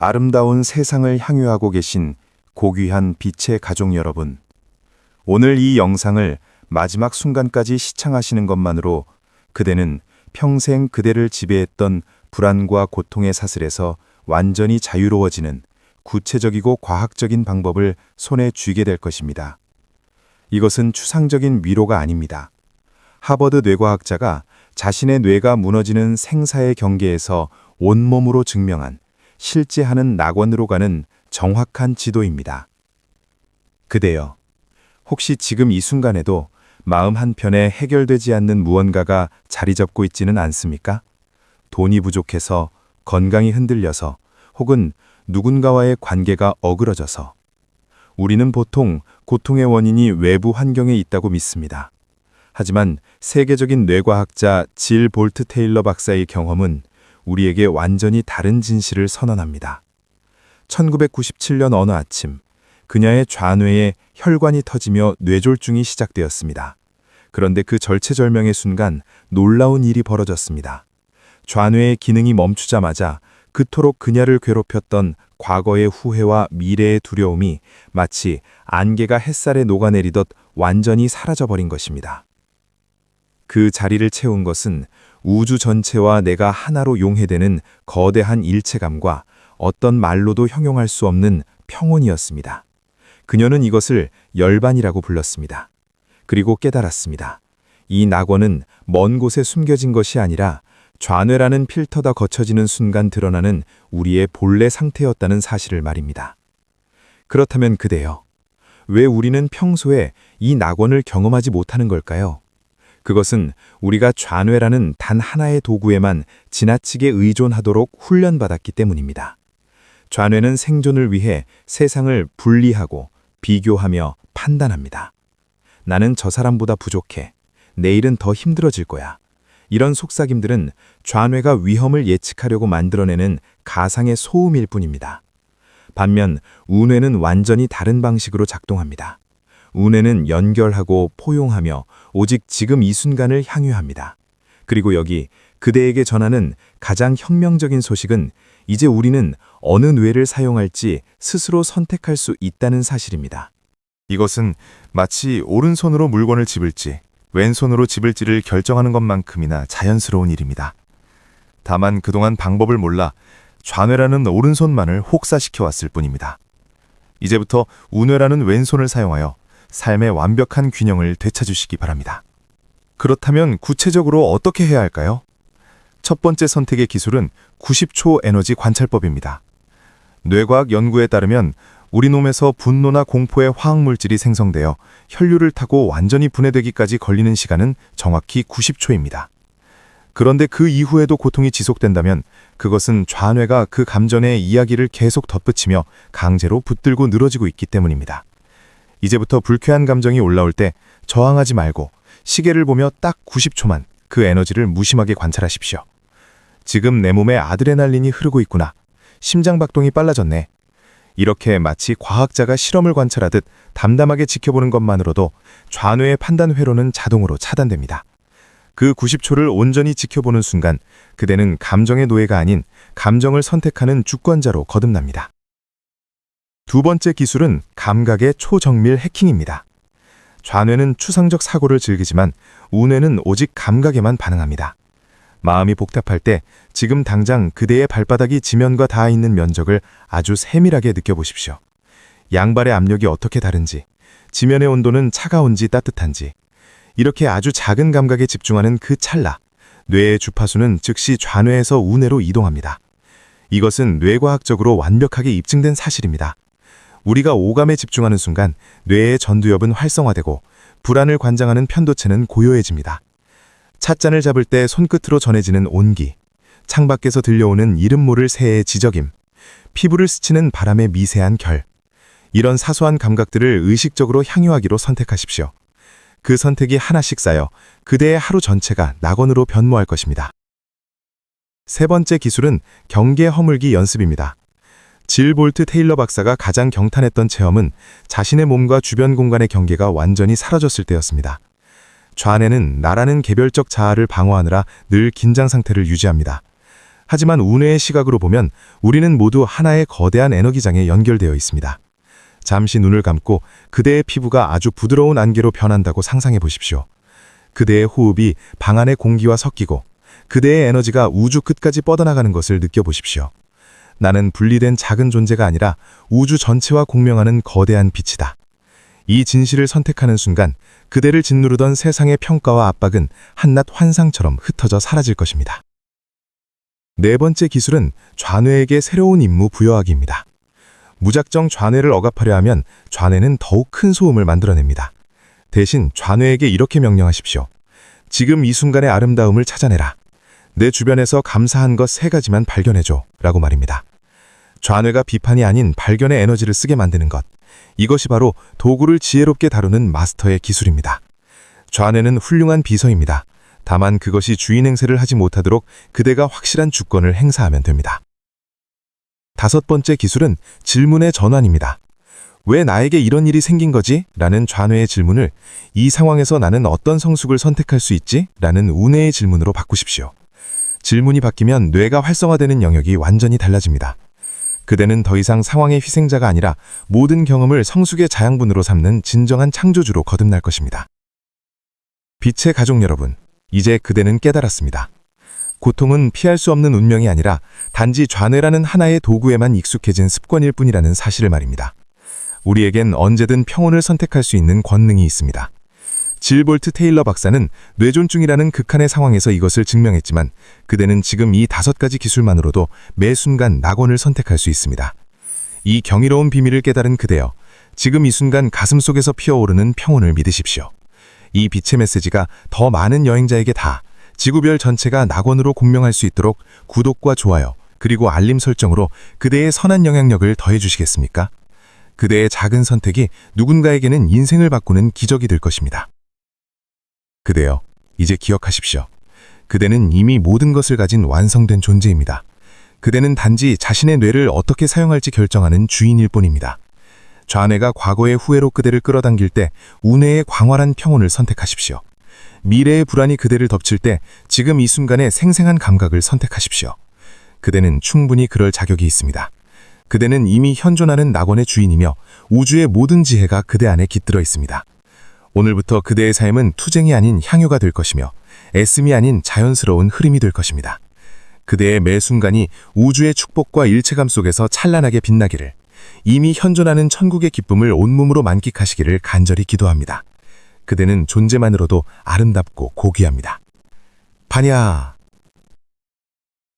아름다운 세상을 향유하고 계신 고귀한 빛의 가족 여러분, 오늘 이 영상을 마지막 순간까지 시청하시는 것만으로 그대는 평생 그대를 지배했던 불안과 고통의 사슬에서 완전히 자유로워지는 구체적이고 과학적인 방법을 손에 쥐게 될 것입니다. 이것은 추상적인 위로가 아닙니다. 하버드 뇌과학자가 자신의 뇌가 무너지는 생사의 경계에서 온몸으로 증명한 실제 하는 낙원으로 가는 정확한 지도입니다. 그대여, 혹시 지금 이 순간에도 마음 한편에 해결되지 않는 무언가가 자리 잡고 있지는 않습니까? 돈이 부족해서, 건강이 흔들려서, 혹은 누군가와의 관계가 어그러져서. 우리는 보통 고통의 원인이 외부 환경에 있다고 믿습니다. 하지만 세계적인 뇌과학자 질 볼트 테일러 박사의 경험은 우리에게 완전히 다른 진실을 선언합니다. 1997년 어느 아침, 그녀의 좌뇌에 혈관이 터지며 뇌졸중이 시작되었습니다. 그런데 그 절체절명의 순간 놀라운 일이 벌어졌습니다. 좌뇌의 기능이 멈추자마자 그토록 그녀를 괴롭혔던 과거의 후회와 미래의 두려움이 마치 안개가 햇살에 녹아내리듯 완전히 사라져버린 것입니다. 그 자리를 채운 것은 우주 전체와 내가 하나로 용해되는 거대한 일체감과 어떤 말로도 형용할 수 없는 평온이었습니다. 그녀는 이것을 열반이라고 불렀습니다. 그리고 깨달았습니다. 이 낙원은 먼 곳에 숨겨진 것이 아니라 좌뇌라는 필터가 거쳐지는 순간 드러나는 우리의 본래 상태였다는 사실을 말입니다. 그렇다면 그대여, 왜 우리는 평소에 이 낙원을 경험하지 못하는 걸까요? 그것은 우리가 좌뇌라는 단 하나의 도구에만 지나치게 의존하도록 훈련받았기 때문입니다. 좌뇌는 생존을 위해 세상을 분리하고 비교하며 판단합니다. 나는 저 사람보다 부족해. 내일은 더 힘들어질 거야. 이런 속삭임들은 좌뇌가 위험을 예측하려고 만들어내는 가상의 소음일 뿐입니다. 반면 우뇌는 완전히 다른 방식으로 작동합니다. 우뇌는 연결하고 포용하며 오직 지금 이 순간을 향유합니다. 그리고 여기 그대에게 전하는 가장 혁명적인 소식은 이제 우리는 어느 뇌를 사용할지 스스로 선택할 수 있다는 사실입니다. 이것은 마치 오른손으로 물건을 집을지 왼손으로 집을지를 결정하는 것만큼이나 자연스러운 일입니다. 다만 그동안 방법을 몰라 좌뇌라는 오른손만을 혹사시켜 왔을 뿐입니다. 이제부터 우뇌라는 왼손을 사용하여 삶의 완벽한 균형을 되찾으시기 바랍니다. 그렇다면 구체적으로 어떻게 해야 할까요? 첫 번째 선택의 기술은 90초 에너지 관찰법입니다. 뇌과학 연구에 따르면 우리 놈에서 분노나 공포의 화학물질이 생성되어 혈류를 타고 완전히 분해되기까지 걸리는 시간은 정확히 90초입니다. 그런데 그 이후에도 고통이 지속된다면 그것은 좌뇌가 그 감전의 이야기를 계속 덧붙이며 강제로 붙들고 늘어지고 있기 때문입니다. 이제부터 불쾌한 감정이 올라올 때 저항하지 말고 시계를 보며 딱 90초만 그 에너지를 무심하게 관찰하십시오. 지금 내 몸에 아드레날린이 흐르고 있구나. 심장박동이 빨라졌네. 이렇게 마치 과학자가 실험을 관찰하듯 담담하게 지켜보는 것만으로도 좌뇌의 판단 회로는 자동으로 차단됩니다. 그 90초를 온전히 지켜보는 순간 그대는 감정의 노예가 아닌 감정을 선택하는 주권자로 거듭납니다. 두 번째 기술은 감각의 초정밀 해킹입니다. 좌뇌는 추상적 사고를 즐기지만 우뇌는 오직 감각에만 반응합니다. 마음이 복잡할 때 지금 당장 그대의 발바닥이 지면과 닿아 있는 면적을 아주 세밀하게 느껴보십시오. 양발의 압력이 어떻게 다른지, 지면의 온도는 차가운지 따뜻한지, 이렇게 아주 작은 감각에 집중하는 그 찰나, 뇌의 주파수는 즉시 좌뇌에서 우뇌로 이동합니다. 이것은 뇌과학적으로 완벽하게 입증된 사실입니다. 우리가 오감에 집중하는 순간 뇌의 전두엽은 활성화되고 불안을 관장하는 편도체는 고요해집니다. 찻잔을 잡을 때 손끝으로 전해지는 온기, 창밖에서 들려오는 이름 모를 새의 지저김, 피부를 스치는 바람의 미세한 결, 이런 사소한 감각들을 의식적으로 향유하기로 선택하십시오. 그 선택이 하나씩 쌓여 그대의 하루 전체가 낙원으로 변모할 것입니다. 세 번째 기술은 경계 허물기 연습입니다. 질 볼트 테일러 박사가 가장 경탄했던 체험은 자신의 몸과 주변 공간의 경계가 완전히 사라졌을 때였습니다. 좌뇌는 나라는 개별적 자아를 방어하느라 늘 긴장 상태를 유지합니다. 하지만 운해의 시각으로 보면 우리는 모두 하나의 거대한 에너기장에 연결되어 있습니다. 잠시 눈을 감고 그대의 피부가 아주 부드러운 안개로 변한다고 상상해 보십시오. 그대의 호흡이 방 안의 공기와 섞이고 그대의 에너지가 우주 끝까지 뻗어나가는 것을 느껴보십시오. 나는 분리된 작은 존재가 아니라 우주 전체와 공명하는 거대한 빛이다. 이 진실을 선택하는 순간 그대를 짓누르던 세상의 평가와 압박은 한낱 환상처럼 흩어져 사라질 것입니다. 네 번째 기술은 좌뇌에게 새로운 임무 부여하기입니다. 무작정 좌뇌를 억압하려 하면 좌뇌는 더욱 큰 소음을 만들어냅니다. 대신 좌뇌에게 이렇게 명령하십시오. 지금 이 순간의 아름다움을 찾아내라. 내 주변에서 감사한 것 3가지만 발견해줘. 라고 말입니다. 좌뇌가 비판이 아닌 발견의 에너지를 쓰게 만드는 것. 이것이 바로 도구를 지혜롭게 다루는 마스터의 기술입니다. 좌뇌는 훌륭한 비서입니다. 다만 그것이 주인 행세를 하지 못하도록 그대가 확실한 주권을 행사하면 됩니다. 5번째 기술은 질문의 전환입니다. 왜 나에게 이런 일이 생긴 거지? 라는 좌뇌의 질문을 이 상황에서 나는 어떤 성숙을 선택할 수 있지? 라는 우뇌의 질문으로 바꾸십시오. 질문이 바뀌면 뇌가 활성화되는 영역이 완전히 달라집니다. 그대는 더 이상 상황의 희생자가 아니라 모든 경험을 성숙의 자양분으로 삼는 진정한 창조주로 거듭날 것입니다. 빛의 가족 여러분, 이제 그대는 깨달았습니다. 고통은 피할 수 없는 운명이 아니라 단지 좌뇌라는 하나의 도구에만 익숙해진 습관일 뿐이라는 사실을 말입니다. 우리에겐 언제든 평온을 선택할 수 있는 권능이 있습니다. 질 볼트 테일러 박사는 뇌졸중이라는 극한의 상황에서 이것을 증명했지만 그대는 지금 이 5가지 기술만으로도 매 순간 낙원을 선택할 수 있습니다. 이 경이로운 비밀을 깨달은 그대여, 지금 이 순간 가슴속에서 피어오르는 평온을 믿으십시오. 이 빛의 메시지가 더 많은 여행자에게 다 지구별 전체가 낙원으로 공명할 수 있도록 구독과 좋아요 그리고 알림 설정으로 그대의 선한 영향력을 더해주시겠습니까? 그대의 작은 선택이 누군가에게는 인생을 바꾸는 기적이 될 것입니다. 그대여, 이제 기억하십시오. 그대는 이미 모든 것을 가진 완성된 존재입니다. 그대는 단지 자신의 뇌를 어떻게 사용할지 결정하는 주인일 뿐입니다. 좌뇌가 과거의 후회로 그대를 끌어당길 때 우뇌의 광활한 평온을 선택하십시오. 미래의 불안이 그대를 덮칠 때 지금 이 순간의 생생한 감각을 선택하십시오. 그대는 충분히 그럴 자격이 있습니다. 그대는 이미 현존하는 낙원의 주인이며 우주의 모든 지혜가 그대 안에 깃들어 있습니다. 오늘부터 그대의 삶은 투쟁이 아닌 향유가 될 것이며 애씀이 아닌 자연스러운 흐름이 될 것입니다. 그대의 매 순간이 우주의 축복과 일체감 속에서 찬란하게 빛나기를, 이미 현존하는 천국의 기쁨을 온몸으로 만끽하시기를 간절히 기도합니다. 그대는 존재만으로도 아름답고 고귀합니다. 반야.